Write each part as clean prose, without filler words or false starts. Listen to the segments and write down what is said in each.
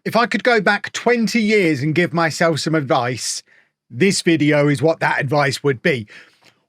If I could go back 20 years and give myself some advice, this video is what that advice would be.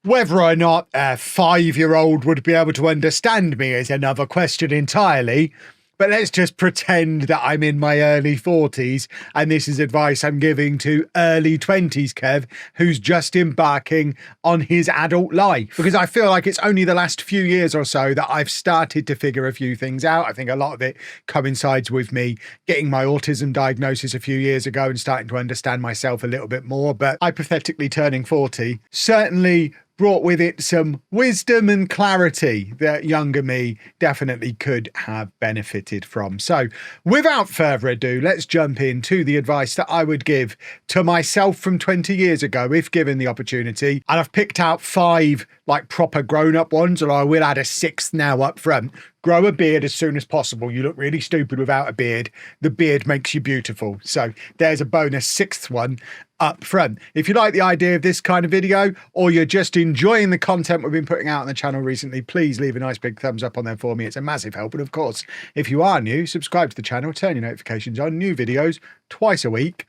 Whether or not a 5-year-old would be able to understand me is another question entirely. But let's just pretend that I'm in my early 40s and this is advice I'm giving to early 20s Kev, who's just embarking on his adult life. Because I feel like it's only the last few years or so that I've started to figure a few things out. I think a lot of it coincides with me getting my autism diagnosis a few years ago and starting to understand myself a little bit more. But hypothetically turning 40 certainly brought with it some wisdom and clarity that younger me definitely could have benefited from. So without further ado, let's jump into the advice that I would give to myself from 20 years ago, if given the opportunity. And I've picked out 5 like proper grown-up ones, and I will add a 6th now up front. Grow a beard as soon as possible. You look really stupid without a beard. The beard makes you beautiful. So there's a bonus 6th one up front. If you like the idea of this kind of video, or you're just enjoying the content we've been putting out on the channel recently, please leave a nice big thumbs up on there for me. It's a massive help. And of course, if you are new, subscribe to the channel, turn your notifications on. New videos twice a week.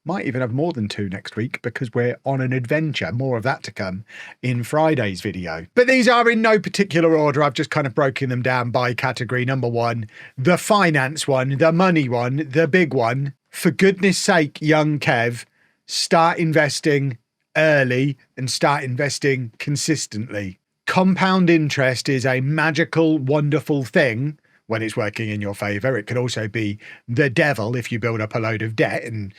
Might even have more than 2 next week because we're on an adventure. More of that to come in Friday's video. But these are in no particular order. I've just kind of broken them down by category. Number 1, the finance one, the money one, the big one. For goodness sake, young Kev, start investing early and start investing consistently. Compound interest is a magical, wonderful thing when it's working in your favor. It could also be the devil if you build up a load of debt, and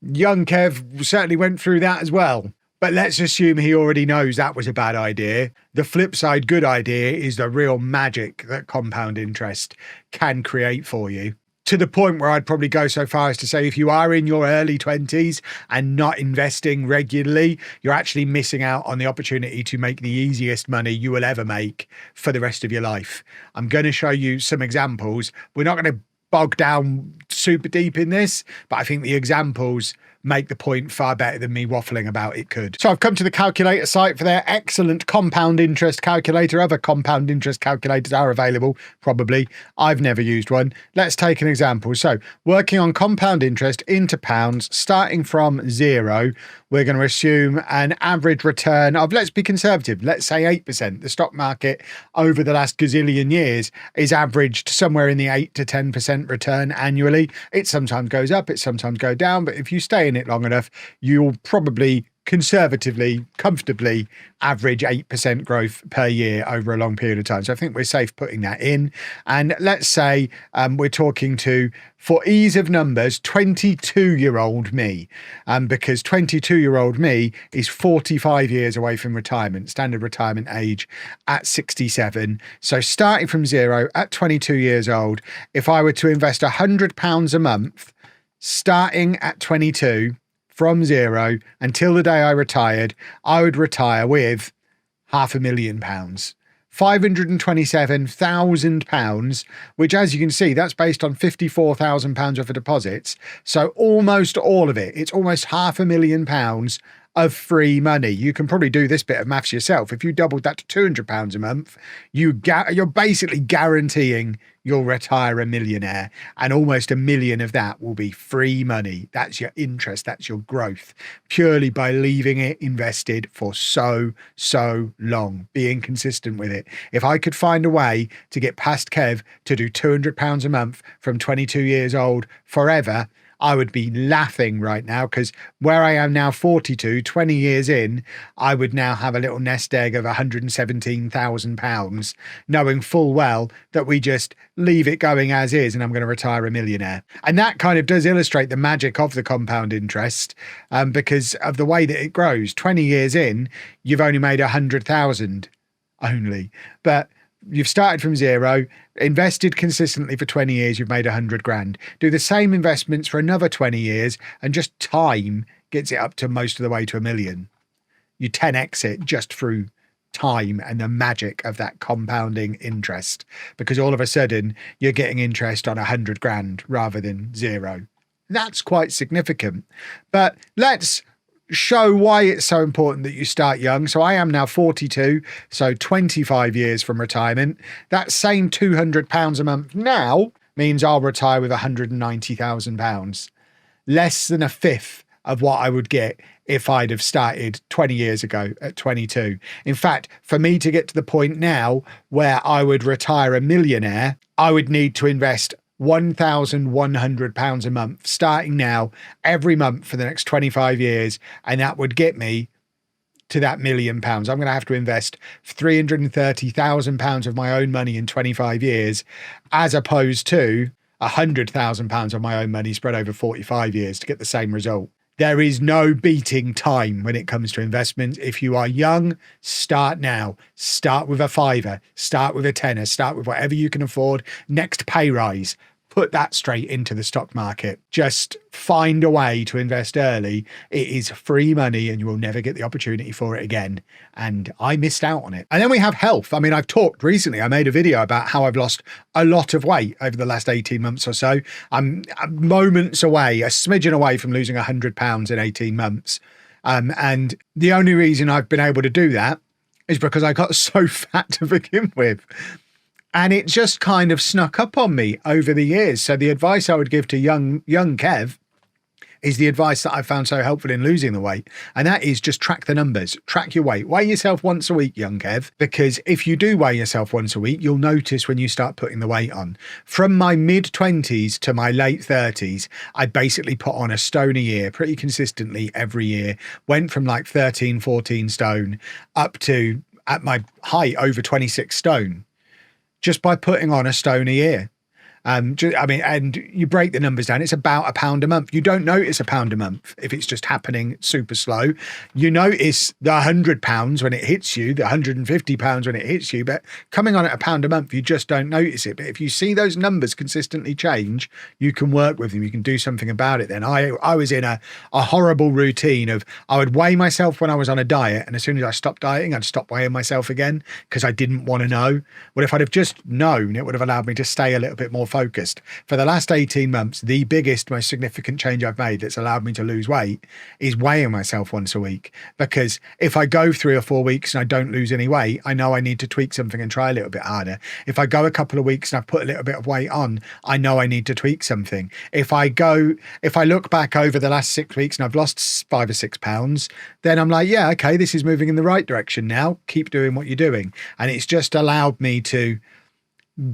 young Kev certainly went through that as well. But let's assume he already knows that was a bad idea. The flip side, good idea, is the real magic that compound interest can create for you. To the point where I'd probably go so far as to say if you are in your early 20s and not investing regularly, you're actually missing out on the opportunity to make the easiest money you will ever make for the rest of your life. I'm going to show you some examples. We're not going to bog down super deep in this, but I think the examples make the point far better than me waffling about it could. So I've come to the calculator site for their excellent compound interest calculator. Other compound interest calculators are available, probably. I've never used one. Let's take an example. So working on compound interest into pounds, starting from 0, we're going to assume an average return of, let's be conservative, let's say 8%. The stock market over the last gazillion years is averaged somewhere in the 8 to 10% return annually. It sometimes goes up, it sometimes goes down, but if you stay in it long enough, you'll probably conservatively, comfortably average 8% growth per year over a long period of time. So I think we're safe putting that in. And let's say we're talking to, for ease of numbers, 22-year-old me, because 22-year-old me is 45 years away from retirement, standard retirement age at 67. So starting from 0 at 22 years old, if I were to invest £100 a month, starting at 22, from 0 until the day I retired, I would retire with £500,000. £527,000, which, as you can see, that's based on £54,000 worth of deposits. So almost all of it, it's almost £500,000 of free money. You can probably do this bit of maths yourself. If you doubled that to £200 a month, you're basically guaranteeing you'll retire a millionaire, and almost $1 million of that will be free money. That's your interest, that's your growth, purely by leaving it invested for so long, being consistent with it. If I could find a way to get past Kev to do £200 a month from 22 years old forever, I would be laughing right now, because where I am now, 42, 20 years in, I would now have a little nest egg of £117,000, knowing full well that we just leave it going as is and I'm going to retire a millionaire. And that kind of does illustrate the magic of the compound interest, because of the way that it grows. 20 years in, you've only made 100,000 only, but you've started from 0, invested consistently for 20 years, you've made 100 grand. Do the same investments for another 20 years and just time gets it up to most of the way to $1 million. You 10x it just through time and the magic of that compounding interest, because all of a sudden you're getting interest on 100 grand rather than 0. That's quite significant. But let's show why it's so important that you start young. So I am now 42, so 25 years from retirement. That same £200 a month now means I'll retire with £190,000. Less than a fifth of what I would get if I'd have started 20 years ago at 22. In fact, for me to get to the point now where I would retire a millionaire, I would need to invest £1,100 a month starting now every month for the next 25 years. And that would get me to that £1 million. I'm going to have to invest £330,000 of my own money in 25 years, as opposed to £100,000 of my own money spread over 45 years to get the same result. There is no beating time when it comes to investments. If you are young, start now. Start with a fiver, start with a tenner, start with whatever you can afford. Next pay rise, put that straight into the stock market. Just find a way to invest early. It is free money and you will never get the opportunity for it again. And I missed out on it. And then we have health. I mean, I've talked recently, I made a video about how I've lost a lot of weight over the last 18 months or so. I'm moments away, a smidgen away from losing £100 in 18 months. And the only reason I've been able to do that is because I got so fat to begin with. And it just kind of snuck up on me over the years. So the advice I would give to young Kev is the advice that I found so helpful in losing the weight. And that is just track the numbers, track your weight, weigh yourself once a week, young Kev, because if you do weigh yourself once a week, you'll notice when you start putting the weight on. From my mid-20s to my late 30s, I basically put on a stone a year pretty consistently every year, went from like 13, 14 stone up to, at my height, over 26 stone. Just by putting on a stone a year. And you break the numbers down, it's about £1 a month. You don't notice £1 a month if it's just happening super slow. You notice the £100 when it hits you, the £150 when it hits you, but coming on at £1 a month, you just don't notice it. But if you see those numbers consistently change, you can work with them, you can do something about it then. I was in a horrible routine of, I would weigh myself when I was on a diet, and as soon as I stopped dieting, I'd stop weighing myself again because I didn't want to know. Well, if I'd have just known, it would have allowed me to stay a little bit more focused. For the last 18 months, the biggest, most significant change I've made that's allowed me to lose weight is weighing myself once a week. Because if I go 3 or 4 weeks and I don't lose any weight, I know I need to tweak something and try a little bit harder. If I go a couple of weeks and I've put a little bit of weight on, I know I need to tweak something. If I look back over the last 6 weeks and I've lost 5 or 6 pounds, then I'm like, yeah, okay, this is moving in the right direction now. Keep doing what you're doing. And it's just allowed me to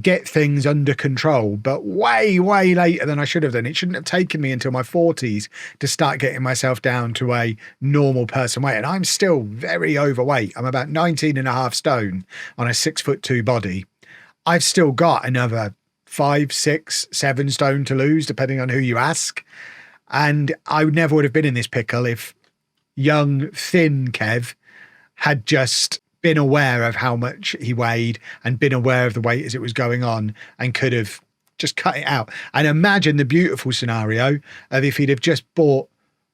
get things under control, but way later than I should have done. It shouldn't have taken me until my 40s to start getting myself down to a normal person weight. And I'm still very overweight. I'm about 19.5 stone on a 6'2" body. I've still got another 5, 6, 7 stone to lose, depending on who you ask. And I never would have been in this pickle if young, thin Kev had just been aware of how much he weighed and been aware of the weight as it was going on and could have just cut it out. And imagine the beautiful scenario of if he'd have just bought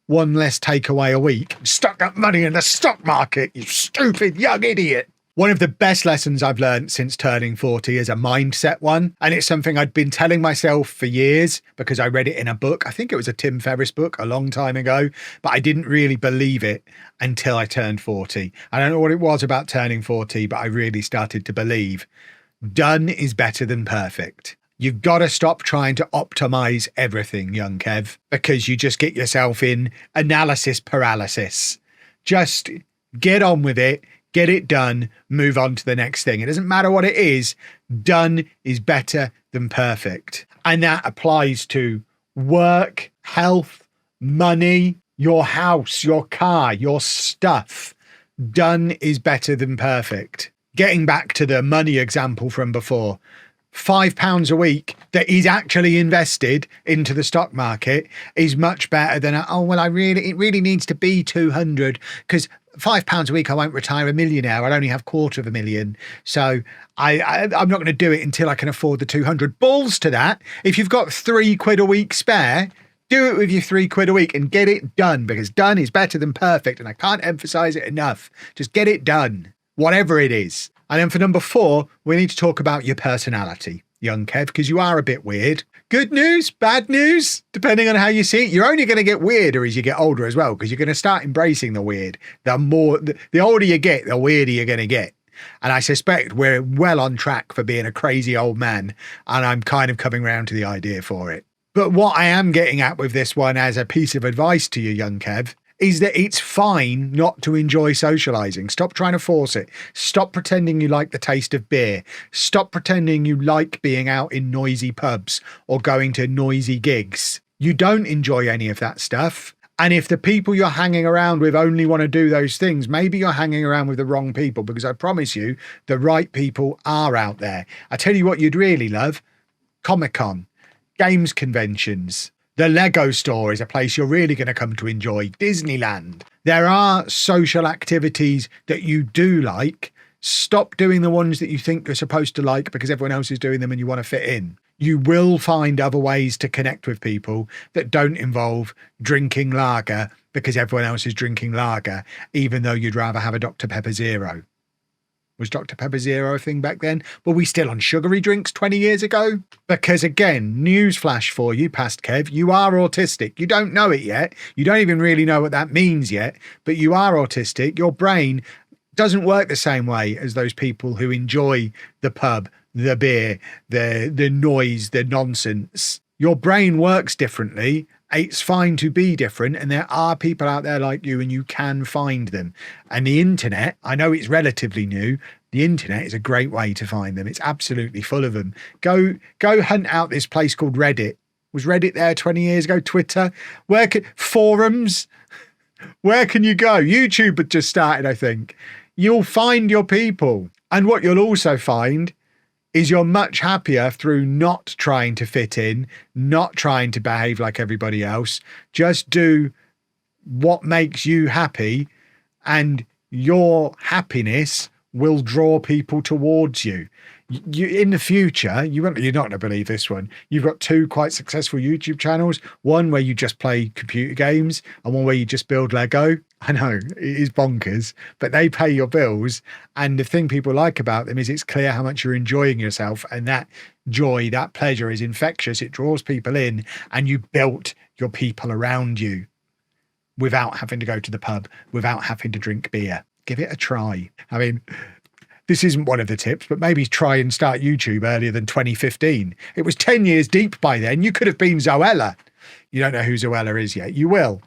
one less takeaway a week, stuck that money in the stock market, you stupid young idiot. One of the best lessons I've learned since turning 40 is a mindset one. And it's something I'd been telling myself for years because I read it in a book. I think it was a Tim Ferriss book a long time ago, but I didn't really believe it until I turned 40. I don't know what it was about turning 40, but I really started to believe done is better than perfect. You've got to stop trying to optimize everything, young Kev, because you just get yourself in analysis paralysis. Just get on with it. Get it done, move on to the next thing. It doesn't matter what it is, done is better than perfect. And that applies to work, health, money, your house, your car, your stuff. Done is better than perfect. Getting back to the money example from before, £5 a week that is actually invested into the stock market is much better than, it really needs to be 200 because £5 a week, I won't retire a millionaire. I'll only have £250,000. So I'm not going to do it until I can afford the 200. Balls to that. If you've got £3 a week spare, do it with your £3 a week and get it done, because done is better than perfect. And I can't emphasize it enough. Just get it done, whatever it is. And then for number 4, we need to talk about your personality, young Kev, because you are a bit weird. Good news, bad news, depending on how you see it. You're only going to get weirder as you get older as well, because you're going to start embracing the weird. The older you get, the weirder you're going to get. And I suspect we're well on track for being a crazy old man, and I'm kind of coming around to the idea for it. But what I am getting at with this one as a piece of advice to you, young Kev, is that it's fine not to enjoy socializing. Stop trying to force it. Stop pretending you like the taste of beer. Stop pretending you like being out in noisy pubs or going to noisy gigs. You don't enjoy any of that stuff. And if the people you're hanging around with only want to do those things, maybe you're hanging around with the wrong people, because I promise you the right people are out there. I tell you what you'd really love: Comic-Con, games conventions. The Lego store is a place you're really going to come to enjoy. Disneyland. There are social activities that you do like. Stop doing the ones that you think you're supposed to like because everyone else is doing them and you want to fit in. You will find other ways to connect with people that don't involve drinking lager because everyone else is drinking lager, even though you'd rather have a Dr. Pepper Zero. Was Dr. Pepper Zero a thing back then? Were we still on sugary drinks 20 years ago? Because again, newsflash for you, past Kev, you are autistic. You don't know it yet. You don't even really know what that means yet, but you are autistic. Your brain doesn't work the same way as those people who enjoy the pub, the beer, the noise, the nonsense. Your brain works differently. It's fine to be different, and there are people out there like you, and you can find them. And the internet, I know it's relatively new, the internet is a great way to find them. It's absolutely full of them. Go hunt out this place called Reddit. Was Reddit there 20 years ago? Twitter? Forums? Where can you go? YouTube had just started, I think. You'll find your people. And what you'll also find is you're much happier through not trying to fit in, not trying to behave like everybody else. Just do what makes you happy, and your happiness will draw people towards you. In the future, you're not going to believe this one. You've got two quite successful YouTube channels, one where you just play computer games and one where you just build Lego. I know, it is bonkers, but they pay your bills. And the thing people like about them is it's clear how much you're enjoying yourself. And that joy, that pleasure is infectious. It draws people in, and you built your people around you without having to go to the pub, without having to drink beer. Give it a try. I mean, this isn't one of the tips, but maybe try and start YouTube earlier than 2015. It was 10 years deep by then. You could have been Zoella. You don't know who Zoella is yet. You will.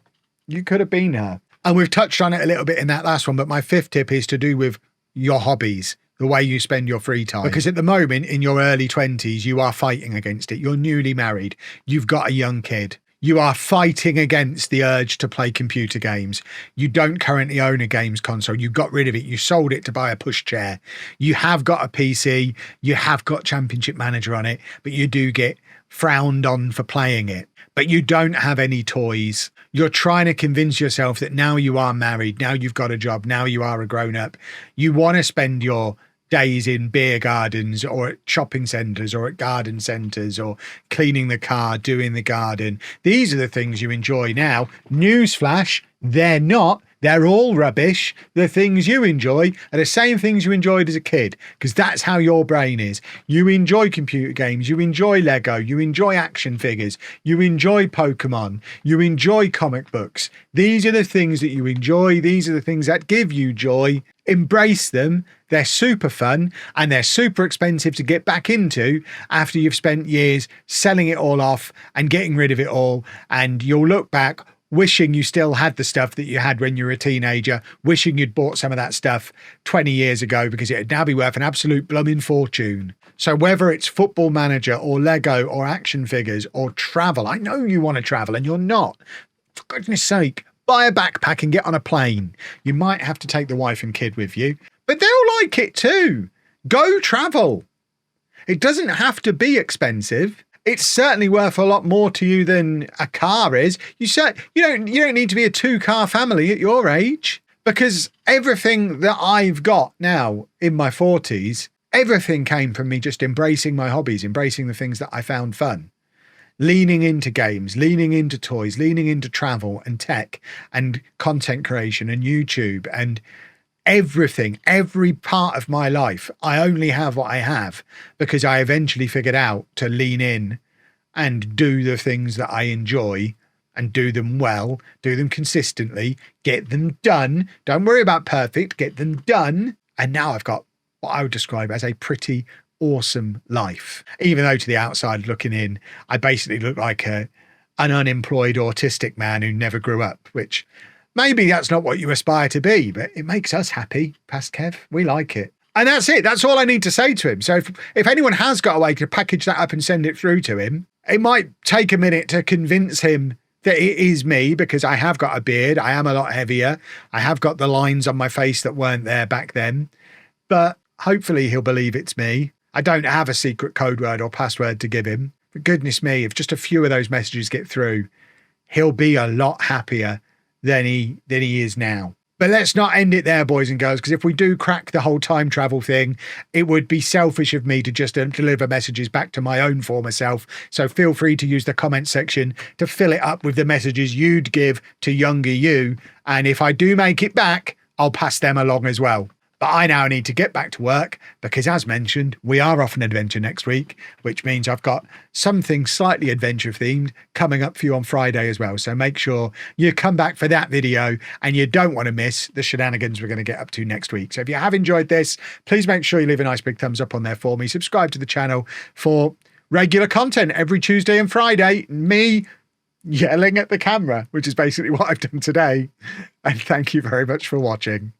You could have been her. And we've touched on it a little bit in that last one, but my fifth tip is to do with your hobbies, the way you spend your free time. Because at the moment, in your early 20s, you are fighting against it. You're newly married. You've got a young kid. You are fighting against the urge to play computer games. You don't currently own a games console. You got rid of it. You sold it to buy a pushchair. You have got a PC. You have got Championship Manager on it, but you do get frowned on for playing it. But you don't have any toys. You're trying to convince yourself that now you are married, now you've got a job, now you are a grown-up. You want to spend your days in beer gardens or at shopping centres or at garden centres or cleaning the car, doing the garden. These are the things you enjoy now. Newsflash, they're not. They're all rubbish. The things you enjoy are the same things you enjoyed as a kid, because that's how your brain is. You enjoy computer games. You enjoy Lego. You enjoy action figures. You enjoy Pokemon. You enjoy comic books. These are the things that you enjoy. These are the things that give you joy. Embrace them. They're super fun and they're super expensive to get back into after you've spent years selling it all off and getting rid of it all. And you'll look back wishing you still had the stuff that you had when you were a teenager, wishing you'd bought some of that stuff 20 years ago, because it'd now be worth an absolute blooming fortune. So whether it's Football Manager or Lego or action figures or travel, I know you want to travel and you're not. For goodness sake, buy a backpack and get on a plane. You might have to take the wife and kid with you, but they'll like it too. Go travel. It doesn't have to be expensive. It's certainly worth a lot more to you than a car is. You don't need to be a 2-car family at your age, because everything that I've got now in my 40s, everything came from me just embracing my hobbies, embracing the things that I found fun. Leaning into games, leaning into toys, leaning into travel and tech and content creation and YouTube and everything, every part of my life. I only have what I have because I eventually figured out to lean in and do the things that I enjoy and do them well, do them consistently, get them done. Don't worry about perfect, get them done. And now I've got what I would describe as a pretty awesome life. Even though to the outside looking in, I basically look like an unemployed autistic man who never grew up, which maybe that's not what you aspire to be, but it makes us happy, Past Kev. We like it. And that's it. That's all I need to say to him. So if anyone has got a way to package that up and send it through to him, it might take a minute to convince him that it is me, because I have got a beard. I am a lot heavier. I have got the lines on my face that weren't there back then. But hopefully he'll believe it's me. I don't have a secret code word or password to give him. But goodness me, if just a few of those messages get through, he'll be a lot happier than he is now. But let's not end it there, boys and girls, because if we do crack the whole time travel thing, it would be selfish of me to just deliver messages back to my own former self. So feel free to use the comment section to fill it up with the messages you'd give to younger you. And if I do make it back, I'll pass them along as well. But I now need to get back to work because, as mentioned, we are off an adventure next week, which means I've got something slightly adventure themed coming up for you on Friday as well. So make sure you come back for that video and you don't want to miss the shenanigans we're going to get up to next week. So if you have enjoyed this, please make sure you leave a nice big thumbs up on there for me. Subscribe to the channel for regular content every Tuesday and Friday. Me yelling at the camera, which is basically what I've done today. And thank you very much for watching.